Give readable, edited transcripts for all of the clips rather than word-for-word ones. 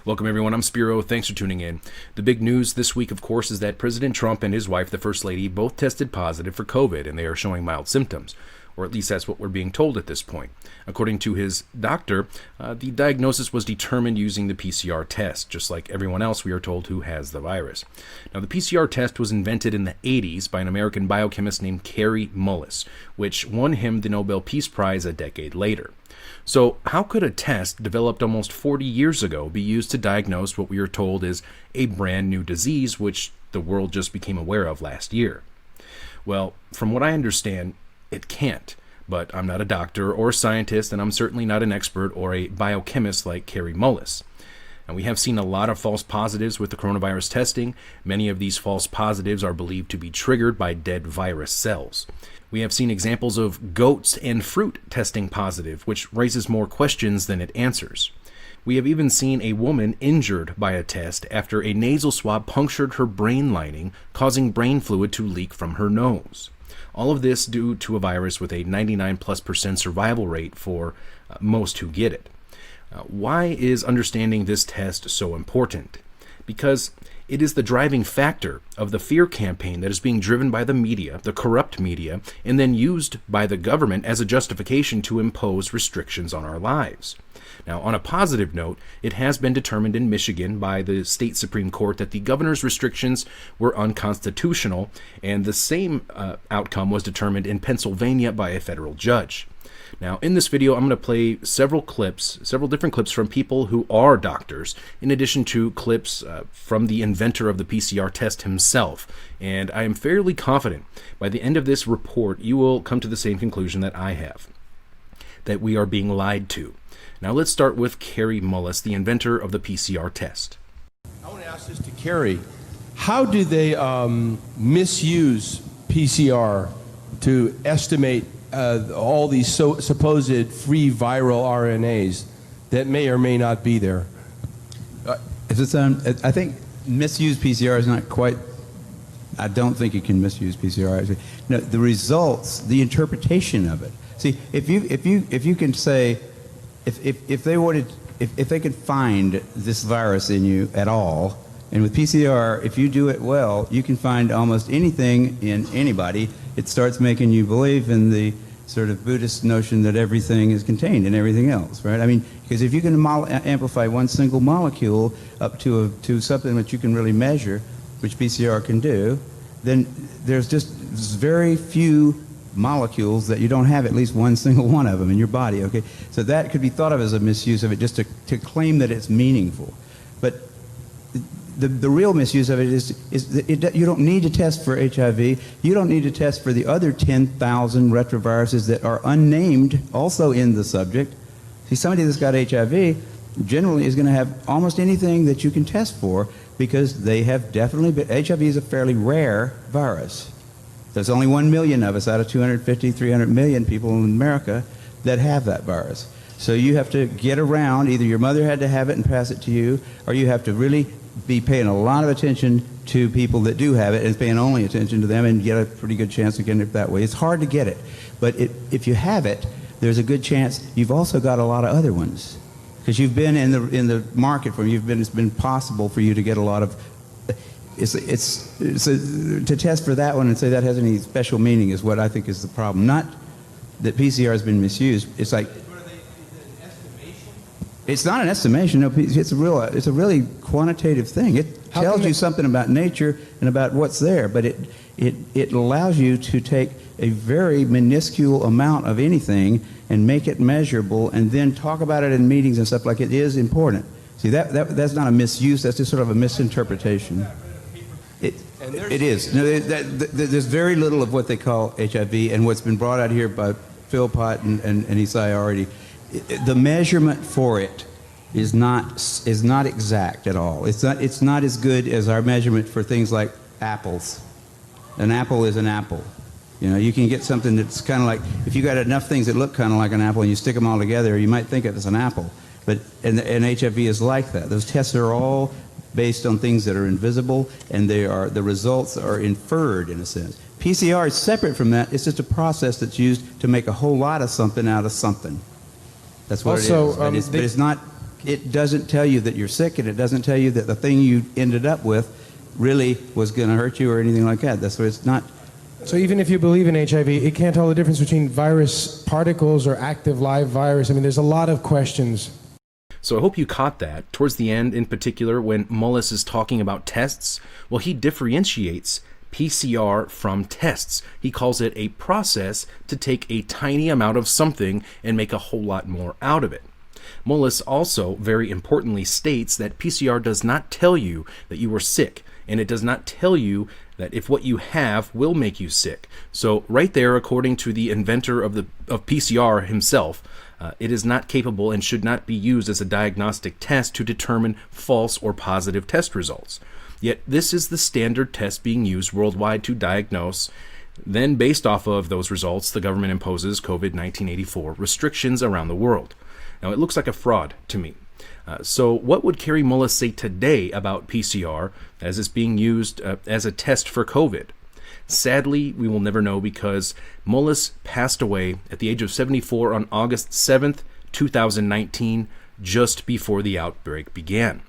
Welcome, everyone. I'm Spiro. Thanks for tuning in. The big news this week, of course, is that President Trump and his wife, the First Lady, both tested positive for COVID, and they are showing mild symptoms. Or at least that's what we're being told at this point. According to his doctor, the diagnosis was determined using the PCR test, just like everyone else we are told who has the virus. Now, the PCR test was invented in the 80s by an American biochemist named Kary Mullis, which won him the Nobel Peace Prize a decade later. So how could a test developed almost 40 years ago be used to diagnose what we are told is a brand new disease which the world just became aware of last year? Well, from what I understand, it can't. But I'm not a doctor or a scientist, and I'm certainly not an expert or a biochemist like Kary Mullis. And we have seen a lot of false positives with the coronavirus testing. Many of these false positives are believed to be triggered by dead virus cells. We have seen examples of goats and fruit testing positive, which raises more questions than it answers. We have even seen a woman injured by a test after a nasal swab punctured her brain lining, causing brain fluid to leak from her nose. All of this due to a virus with a 99+% survival rate for most who get it. Why is understanding this test so important? Because it is the driving factor of the fear campaign that is being driven by the media, the corrupt media, and then used by the government as a justification to impose restrictions on our lives. Now, on a positive note, it has been determined in Michigan by the state Supreme Court that the governor's restrictions were unconstitutional, and the same outcome was determined in Pennsylvania by a federal judge. Now, in this video, I'm going to play several different clips from people who are doctors, in addition to clips from the inventor of the PCR test himself. And I am fairly confident by the end of this report, you will come to the same conclusion that I have, that we are being lied to. Now, let's start with Kary Mullis, the inventor of the PCR test. I want to ask this to Kary. How do they misuse PCR to estimate all these supposed free viral RNAs that may or may not be there? I think misuse PCR is not quite. I don't think you can misuse PCR. No, the results, the interpretation of it. See, if you can say, if they could find this virus in you at all, and with PCR, if you do it well, you can find almost anything in anybody. It starts making you believe in the sort of Buddhist notion that everything is contained in everything else, right? I mean, because if you can amplify one single molecule up to something that you can really measure, which PCR can do, then there's just very few molecules that you don't have at least one single one of them in your body, okay? So that could be thought of as a misuse of it, just to claim that it's meaningful. But the real misuse of it is that you don't need to test for HIV. You don't need to test for the other 10,000 retroviruses that are unnamed also in the subject. See, somebody that's got HIV generally is going to have almost anything that you can test for because they have definitely been. HIV is a fairly rare virus. There's only 1 million of us out of 250, 300 million people in America that have that virus. So you have to get around, either your mother had to have it and pass it to you, or you have to really be paying a lot of attention to people that do have it and paying only attention to them and get a pretty good chance of getting it that way. It's hard to get it, but if you have it, there's a good chance you've also got a lot of other ones because you've been in the market for it's been possible for you to get a lot of. To test for that one and say that has any special meaning is what I think is the problem. Not that PCR has been misused. It's like. It's not an estimation. No, it's a really quantitative thing. It tells you something about nature and about what's there, but it allows you to take a very minuscule amount of anything and make it measurable, and then talk about it in meetings and stuff like it is important. See, that's not a misuse. That's just sort of a misinterpretation. It is. No, there's very little of what they call HIV, and what's been brought out here by Philpott and Isai already. The measurement for it is not exact at all. It's not as good as our measurement for things like apples. An apple is an apple. You know, you can get something that's kind of like, if you got enough things that look kind of like an apple and you stick them all together, you might think of it as an apple. But and HIV is like that. Those tests are all based on things that are invisible, and the results are inferred in a sense. PCR is separate from that. It's just a process that's used to make a whole lot of something out of something. That's what also, it is. But it's not. it doesn't tell you that you're sick, and it doesn't tell you that the thing you ended up with really was going to hurt you or anything like that. That's what it's not. So even if you believe in HIV, it can't tell the difference between virus particles or active live virus. I mean, there's a lot of questions. So I hope you caught that. Towards the end, in particular, when Mullis is talking about tests, well, he differentiates PCR from tests. He calls it a process to take a tiny amount of something and make a whole lot more out of it. Mullis also, very importantly, states that PCR does not tell you that you are sick, and it does not tell you that if what you have will make you sick. So right there, according to the inventor of PCR himself, it is not capable and should not be used as a diagnostic test to determine false or positive test results. Yet this is the standard test being used worldwide to diagnose. Then, based off of those results, the government imposes COVID-1984 restrictions around the world. Now, it looks like a fraud to me. So what would Kary Mullis say today about PCR as it's being used as a test for COVID? Sadly, we will never know, because Mullis passed away at the age of 74 on August 7th, 2019, just before the outbreak began.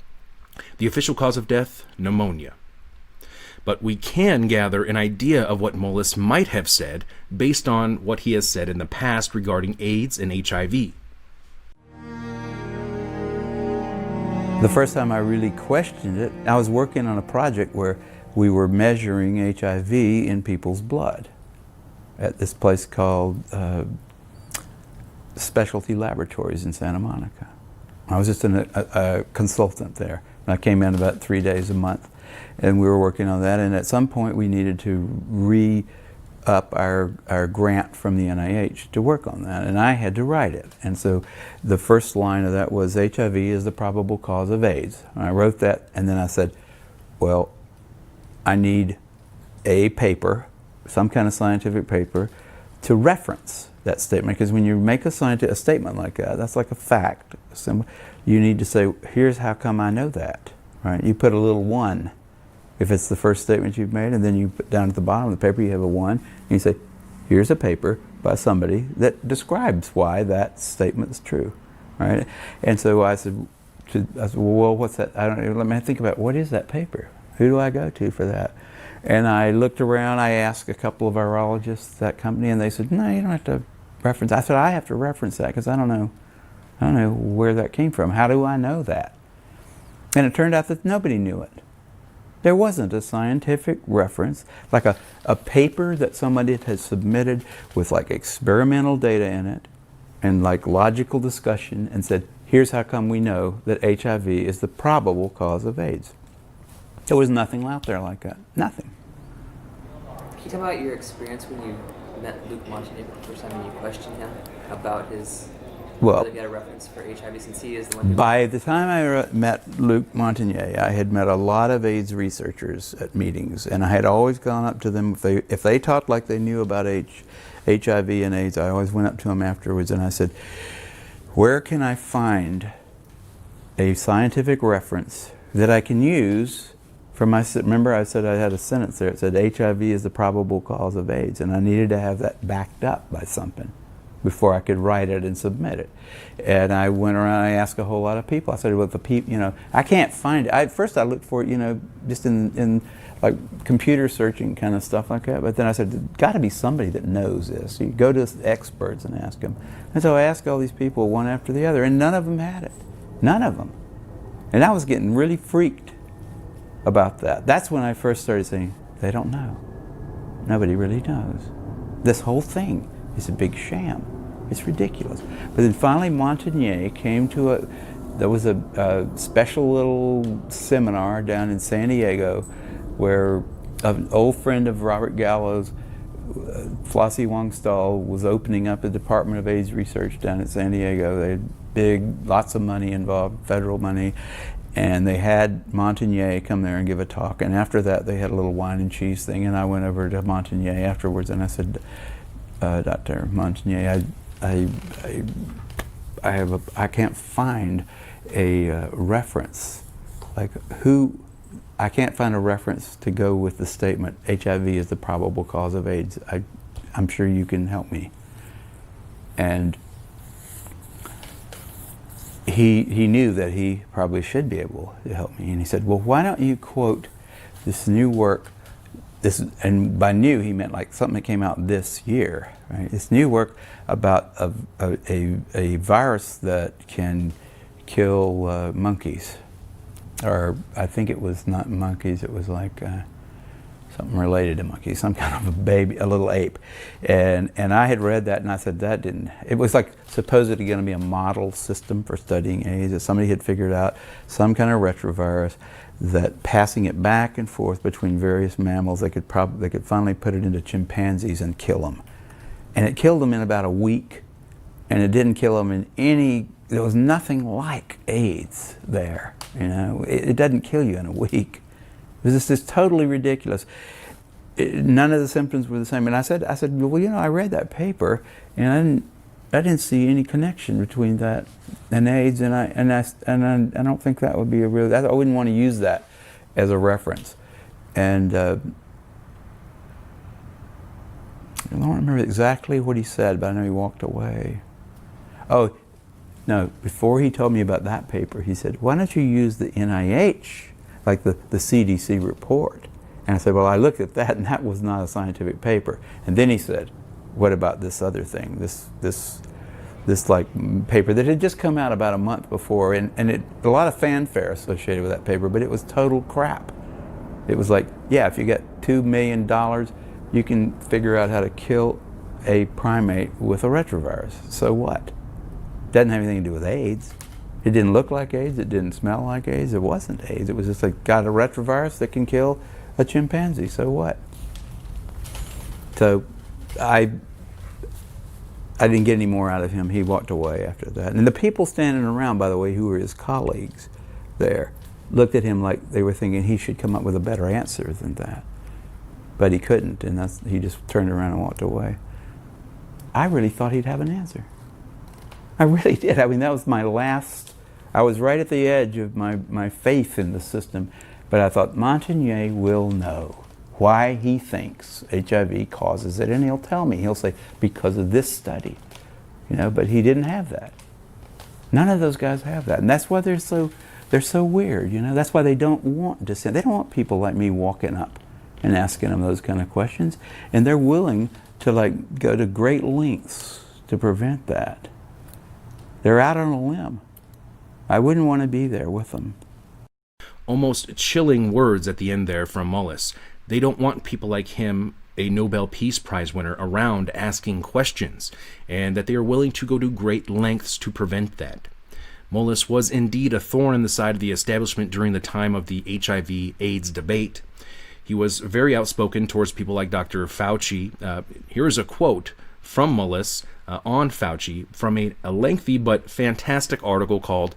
The official cause of death, pneumonia. But we can gather an idea of what Mullis might have said based on what he has said in the past regarding AIDS and HIV. The first time I really questioned it, I was working on a project where we were measuring HIV in people's blood at this place called Specialty Laboratories in Santa Monica. I was just a consultant there. I came in about 3 days a month, and we were working on that, and at some point we needed to re-up our grant from the NIH to work on that, and I had to write it. And so the first line of that was, HIV is the probable cause of AIDS. And I wrote that, and then I said, well, I need a paper, some kind of scientific paper, to reference that statement, because when you make a statement like that, that's like a fact. You need to say, here's how come I know that, right? You put a little 1 if it's the first statement you've made, and then you put down at the bottom of the paper you have a 1, and you say, here's a paper by somebody that describes why that statement is true, right? And so I said, well, what's that? I don't know. Let me think about, what is that paper? Who do I go to for that? And I looked around. I asked a couple of virologists at that company, and they said, no, you don't have to reference. I said, I have to reference that because I don't know where that came from. How do I know that? And it turned out that nobody knew it. There wasn't a scientific reference, like a paper that somebody had submitted with like experimental data in it and like logical discussion and said, here's how come we know that HIV is the probable cause of AIDS. There was nothing out there like that. Nothing. Can you talk about your experience when you met Luc Montagnier for the first time and you questioned him about his, whether he had a reference for HIV, since he is the one who... By the time I met Luc Montagnier, I had met a lot of AIDS researchers at meetings, and I had always gone up to them. If they talked like they knew about HIV and AIDS, I always went up to them afterwards and I said, where can I find a scientific reference that I can use for my... Remember I said I had a sentence there. It said HIV is the probable cause of AIDS, and I needed to have that backed up by something before I could write it and submit it. And I went around, I asked a whole lot of people. I said, well, the people, I can't find it. First I looked for it, just in like computer searching kind of stuff like that. But then I said, there's got to be somebody that knows this. So you go to experts and ask them. And so I asked all these people one after the other, and none of them had it. None of them. And I was getting really freaked about that. That's when I first started saying, they don't know. Nobody really knows. This whole thing is a big sham. It's ridiculous. But then finally Montagnier came to there was a special little seminar down in San Diego where an old friend of Robert Gallo's, Flossie Wong-Stahl, was opening up a Department of AIDS research down at San Diego. They had lots of money involved, federal money, and they had Montagnier come there and give a talk. And after that, they had a little wine and cheese thing, and I went over to Montagnier afterwards, and I said, Dr. Montagnier, I can't find a reference. I can't find a reference to go with the statement, HIV is the probable cause of AIDS. I'm sure you can help me. And he knew that he probably should be able to help me. And he said, well, why don't you quote this new work, and by new he meant like something that came out this year, right? This new work about a virus that can kill monkeys. Or I think it was not monkeys, it was like something related to monkeys, some kind of a little ape. And I had read that and I said it was like supposedly going to be a model system for studying AIDS, that somebody had figured out some kind of retrovirus that passing it back and forth between various mammals, they could finally put it into chimpanzees and kill them. And it killed them in about a week, and it didn't kill them there was nothing like AIDS there. It doesn't kill you in a week. It was just totally ridiculous. None of the symptoms were the same. And I said, well, I read that paper, and I didn't see any connection between that and AIDS, and I don't think that would be I wouldn't want to use that as a reference. And I don't remember exactly what he said, but I know he walked away. Oh, no, before he told me about that paper, he said, why don't you use the NIH, like the CDC report? And I said, well, I looked at that, and that was not a scientific paper. And then he said, what about this other thing, this like paper that had just come out about a month before, and a lot of fanfare associated with that paper, but it was total crap. It was like, yeah, if you get $2 million, you can figure out how to kill a primate with a retrovirus. So what? Doesn't have anything to do with AIDS. It didn't look like AIDS, it didn't smell like AIDS, it wasn't AIDS. It was just like, got a retrovirus that can kill a chimpanzee, so what? So I didn't get any more out of him. He walked away after that. And the people standing around, by the way, who were his colleagues there, looked at him like they were thinking he should come up with a better answer than that. But he couldn't, and he just turned around and walked away. I really thought he'd have an answer. I really did. I mean, that was my last, I was right at the edge of my faith in the system, but I thought Montagnier will know why he thinks HIV causes it, and he'll tell me. He'll say, because of this study, but he didn't have that. None of those guys have that, and that's why they're so weird, That's why they don't want dissent. They don't want people like me walking up and asking them those kind of questions, and they're willing to go to great lengths to prevent that. They're out on a limb. I wouldn't want to be there with them. Almost chilling words at the end there from Mullis. They don't want people like him, a Nobel Peace Prize winner, around asking questions, and that they are willing to go to great lengths to prevent that. Mullis was indeed a thorn in the side of the establishment during the time of the HIV/AIDS debate. He was very outspoken towards people like Dr. Fauci. Here is a quote from Mullis on Fauci from a lengthy but fantastic article called,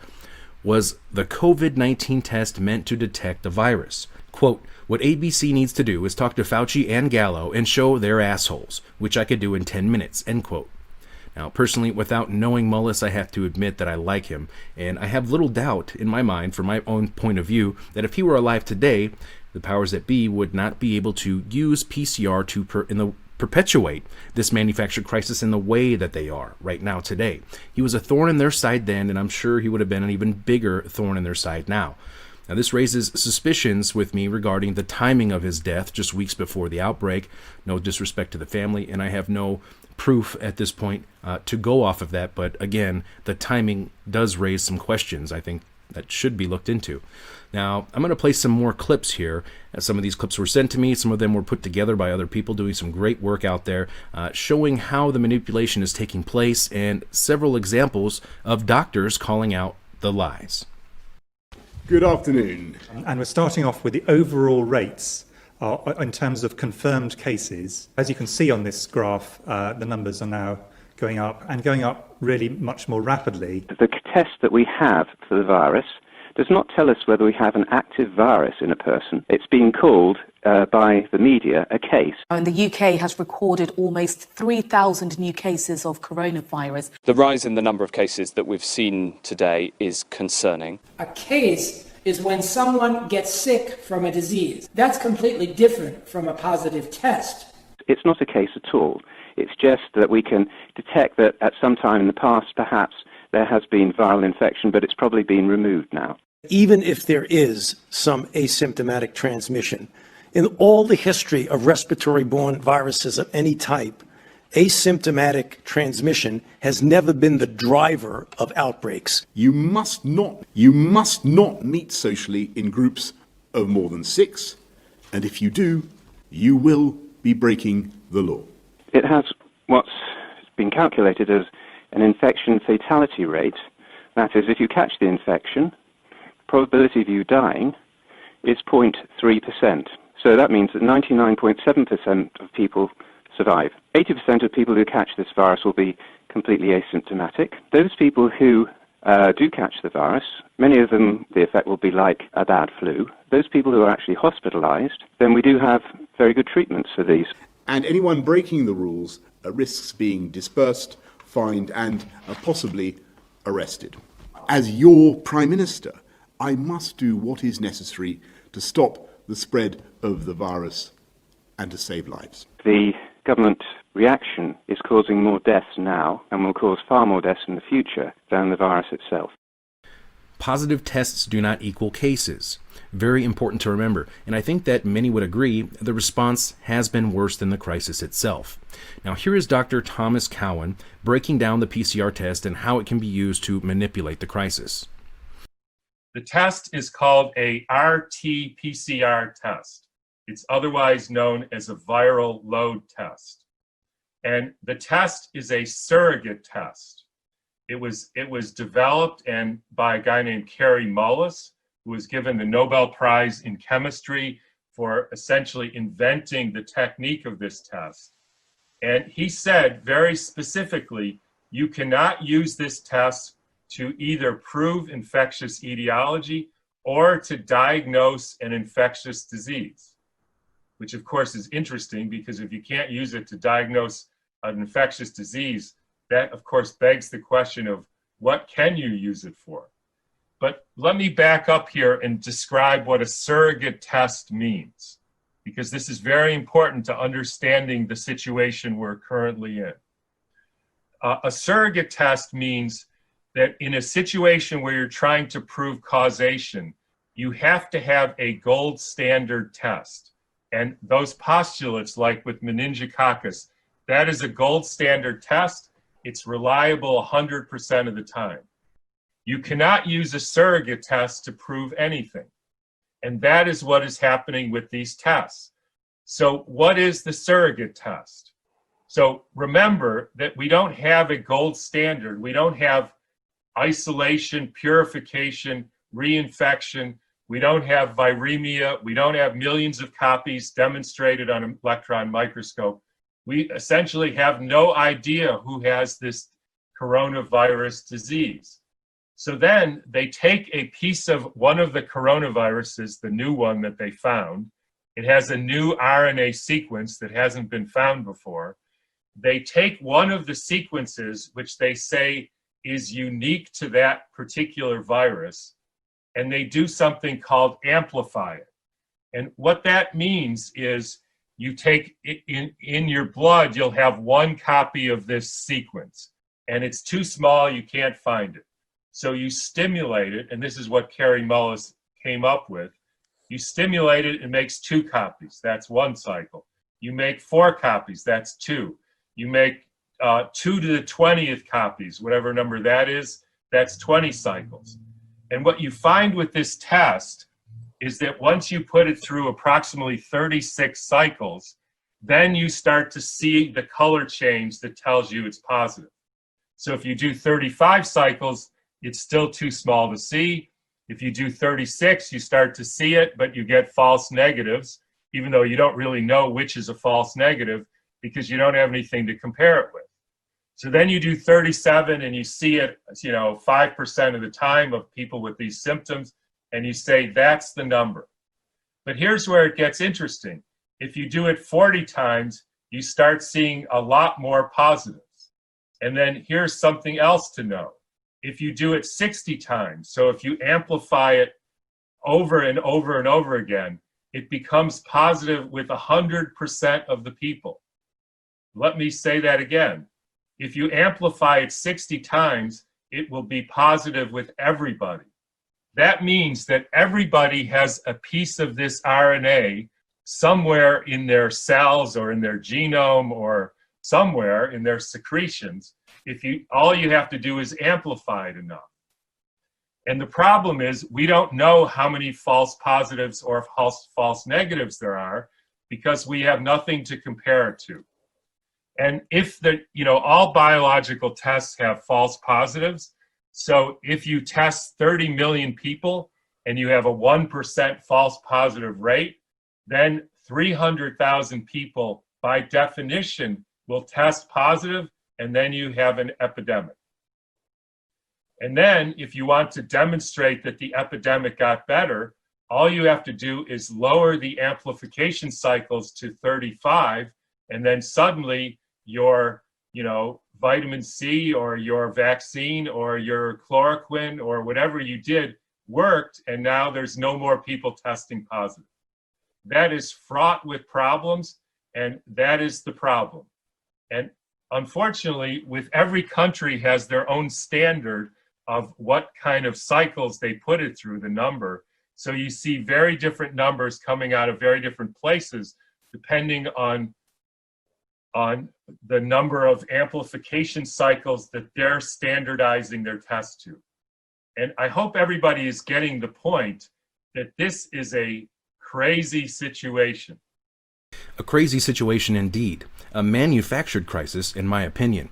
"Was the COVID-19 test meant to detect the virus?" Quote, "What ABC needs to do is talk to Fauci and Gallo and show they're assholes, which I could do in 10 minutes, end quote. Now, personally, without knowing Mullis, I have to admit that I like him, and I have little doubt in my mind, from my own point of view, that if he were alive today, the powers that be would not be able to use PCR to perpetuate this manufactured crisis in the way that they are right now today. He was a thorn in their side then, and I'm sure he would have been an even bigger thorn in their side now. Now, this raises suspicions with me regarding the timing of his death just weeks before the outbreak. No disrespect to the family, and I have no proof at this point to go off of that, but again, the timing does raise some questions, I think, that should be looked into. Now, I'm going to play some more clips here. Some of these clips were sent to me. Some of them were put together by other people doing some great work out there, showing how the manipulation is taking place, and several examples of doctors calling out the lies. Good afternoon. And we're starting off with the overall rates in terms of confirmed cases. As you can see on this graph, the numbers are now going up, and going up really much more rapidly. The test that we have for the virus does not tell us whether we have an active virus in a person. It's been called by the media a case. And the UK has recorded almost 3,000 new cases of coronavirus. The rise in the number of cases that we've seen today is concerning. A case is when someone gets sick from a disease. That's completely different from a positive test. It's not a case at all. It's just that we can detect that at some time in the past, perhaps, there has been viral infection, but it's probably been removed now. Even if there is some asymptomatic transmission, in all the history of respiratory-borne viruses of any type, asymptomatic transmission has never been the driver of outbreaks. You must not meet socially in groups of more than 6, and if you do, you will be breaking the law. It has what's been calculated as an infection fatality rate. That is, if you catch the infection, probability of you dying is 0.3%. So that means that 99.7% of people survive. 80% of people who catch this virus will be completely asymptomatic. Those people who do catch the virus, many of them, the effect will be like a bad flu. Those people who are actually hospitalized, then we do have very good treatments for these. And anyone breaking the rules risks being dispersed, fined, and possibly arrested. As your Prime Minister, I must do what is necessary to stop the spread of the virus and to save lives. The government reaction is causing more deaths now and will cause far more deaths in the future than the virus itself. Positive tests do not equal cases. Very important to remember, and I think that many would agree the response has been worse than the crisis itself. Now here is Dr. Thomas Cowan breaking down the PCR test and how it can be used to manipulate the crisis. The test is called a RT-PCR test. It's otherwise known as a viral load test. And the test is a surrogate test. It was developed by a guy named Kary Mullis, who was given the Nobel Prize in Chemistry for essentially inventing the technique of this test. And he said very specifically, you cannot use this test to either prove infectious etiology or to diagnose an infectious disease, which of course is interesting because if you can't use it to diagnose an infectious disease, that of course begs the question of what can you use it for? But let me back up here and describe what a surrogate test means, because this is very important to understanding the situation we're currently in. A surrogate test means that in a situation where you're trying to prove causation, you have to have a gold standard test. And those postulates, like with meningococcus, that is a gold standard test. It's reliable 100% of the time. You cannot use a surrogate test to prove anything. And that is what is happening with these tests. So what is the surrogate test? So remember that we don't have a gold standard. We don't have isolation, purification, reinfection. We don't have viremia. We don't have millions of copies demonstrated on an electron microscope. We essentially have no idea who has this coronavirus disease. So then they take a piece of one of the coronaviruses, the new one that they found. It has a new RNA sequence that hasn't been found before. They take one of the sequences, which they say is unique to that particular virus, and they do something called amplify it. And what that means is you take in your blood, you'll have one copy of this sequence, and it's too small, you can't find it. So you stimulate it, and this is what Kary Mullis came up with. You stimulate it, it makes 2 copies, that's 1 cycle. You make 4 copies, that's 2. You make 2 to the 20th copies, whatever number that is, that's 20 cycles. And what you find with this test is that once you put it through approximately 36 cycles, then you start to see the color change that tells you it's positive. So if you do 35 cycles, it's still too small to see. If you do 36, you start to see it, but you get false negatives, even though you don't really know which is a false negative because you don't have anything to compare it with. So then you do 37 and you see it, 5% of the time of people with these symptoms, and you say that's the number. But here's where it gets interesting. If you do it 40 times, you start seeing a lot more positives. And then here's something else to know. If you do it 60 times, so if you amplify it over and over and over again, it becomes positive with 100% of the people. Let me say that again. If you amplify it 60 times, it will be positive with everybody. That means that everybody has a piece of this RNA somewhere in their cells or in their genome or somewhere in their secretions. All you have to do is amplify it enough. And the problem is we don't know how many false positives or false negatives there are because we have nothing to compare it to. And if all biological tests have false positives, so if you test 30 million people and you have a 1% false positive rate, then 300,000 people by definition will test positive, and then you have an epidemic. And then if you want to demonstrate that the epidemic got better, all you have to do is lower the amplification cycles to 35, and then suddenly your vitamin C or your vaccine or your chloroquine or whatever you did worked, and now there's no more people testing positive. That is fraught with problems, and that is the problem. And unfortunately, with every country has their own standard of what kind of cycles they put it through, the number. So you see very different numbers coming out of very different places, depending on the number of amplification cycles that they're standardizing their test to. And I hope everybody is getting the point that this is a crazy situation. A crazy situation indeed. A manufactured crisis, in my opinion.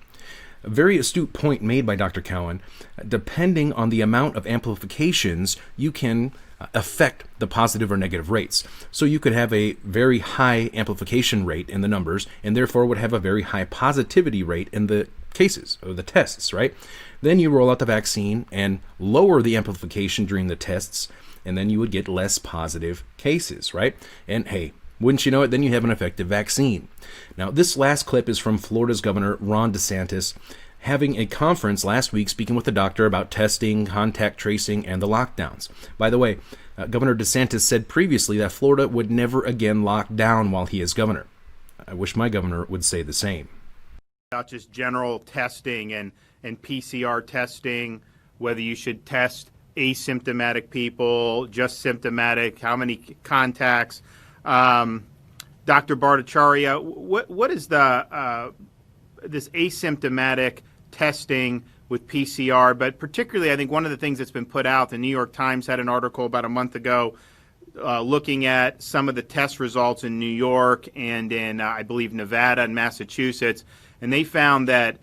A very astute point made by Dr. Cowan. Depending on the amount of amplifications, you can affect the positive or negative rates. So you could have a very high amplification rate in the numbers and therefore would have a very high positivity rate in the cases or the tests, right? Then you roll out the vaccine and lower the amplification during the tests, and then you would get less positive cases, right? And hey, wouldn't you know it, then you have an effective vaccine. Now, this last clip is from Florida's Governor Ron DeSantis having a conference last week speaking with a doctor about testing, contact tracing, and the lockdowns. By the way, Governor DeSantis said previously that Florida would never again lock down while he is governor. I wish my governor would say the same. About just general testing and PCR testing, whether you should test asymptomatic people, just symptomatic, how many contacts. Dr. Bhattacharya, what is the this asymptomatic testing with PCR, but particularly I think one of the things that's been put out, the New York Times had an article about a month ago looking at some of the test results in New York and in, I believe, Nevada and Massachusetts, and they found that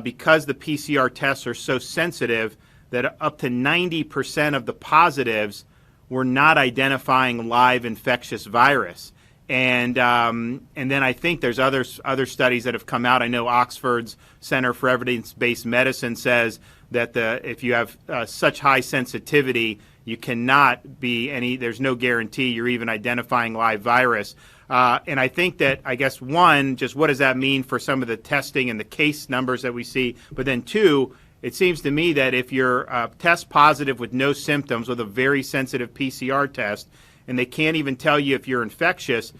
because the PCR tests are so sensitive that up to 90% of the positives were not identifying live infectious virus. And then I think there's other studies that have come out. I know Oxford's Center for Evidence-Based Medicine says that if you have such high sensitivity, you cannot be there's no guarantee you're even identifying live virus. And I think that, I guess, one, just what does that mean for some of the testing and the case numbers that we see? But then two, it seems to me that if you're test positive with no symptoms with a very sensitive PCR test, and they can't even tell you if you're infectious,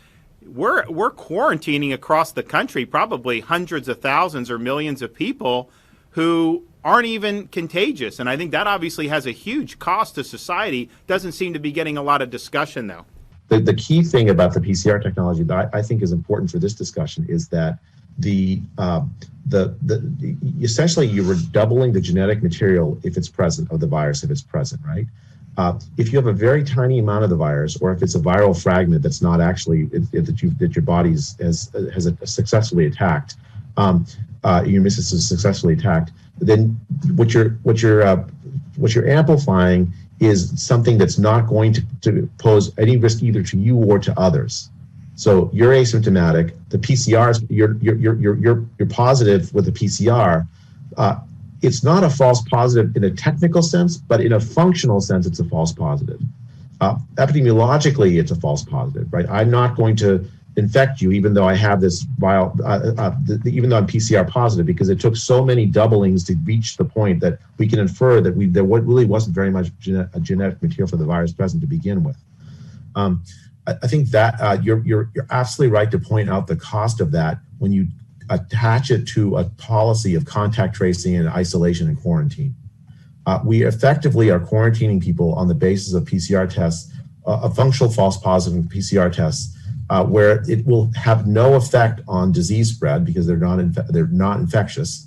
we're quarantining across the country probably hundreds of thousands or millions of people who aren't even contagious. And I think that obviously has a huge cost to society. Doesn't seem to be getting a lot of discussion, though. The key thing about the PCR technology that I think is important for this discussion is that essentially you were doubling the genetic material if it's present, of the virus if it's present, right? If you have a very tiny amount of the virus, or if it's a viral fragment that's not actually that your body has successfully attacked, your immune system is successfully attacked, then what you're amplifying is something that's not going to pose any risk either to you or to others. So you're asymptomatic. The PCR, you're positive with the PCR. It's not a false positive in a technical sense, but in a functional sense, it's a false positive. Epidemiologically, it's a false positive, right? I'm not going to infect you, even though I have this even though I'm PCR positive, because it took so many doublings to reach the point that we can infer that there really wasn't very much genetic material for the virus present to begin with. I think that you're absolutely right to point out the cost of that when you attach it to a policy of contact tracing and isolation and quarantine. We effectively are quarantining people on the basis of PCR tests, a functional false positive PCR tests, where it will have no effect on disease spread because they're not infectious.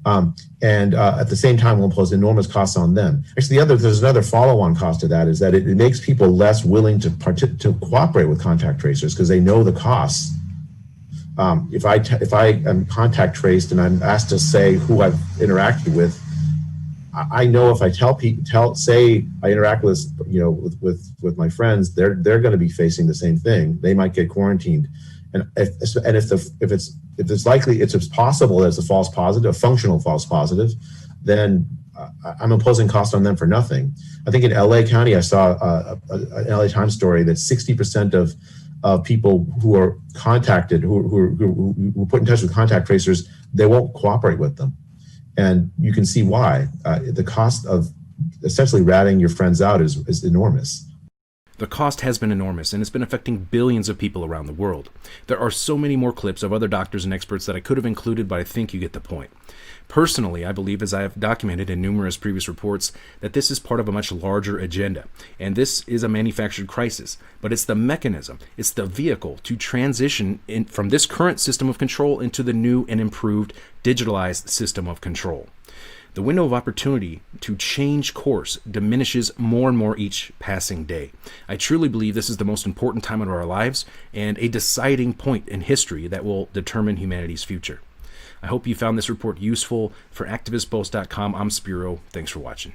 And at the same time will impose enormous costs on them. Actually, there's another follow-on cost to that, is that it makes people less willing to cooperate with contact tracers because they know the costs. If I am contact traced and I'm asked to say who I've interacted with, I know if I say I interact with with my friends, they're going to be facing the same thing. They might get quarantined, and if it's likely it's possible that it's a false positive, a functional false positive, then I'm imposing cost on them for nothing. I think in LA County, I saw an LA Times story that 60% of people who are contacted, who put in touch with contact tracers, they won't cooperate with them. And you can see why. The cost of essentially ratting your friends out is enormous. The cost has been enormous, and it's been affecting billions of people around the world. There are so many more clips of other doctors and experts that I could have included, but I think you get the point. Personally, I believe, as I have documented in numerous previous reports, that this is part of a much larger agenda. And this is a manufactured crisis, but it's the mechanism, it's the vehicle to transition from this current system of control into the new and improved digitalized system of control. The window of opportunity to change course diminishes more and more each passing day. I truly believe this is the most important time of our lives and a deciding point in history that will determine humanity's future. I hope you found this report useful. For ActivistPost.com, I'm Spiro. Thanks for watching.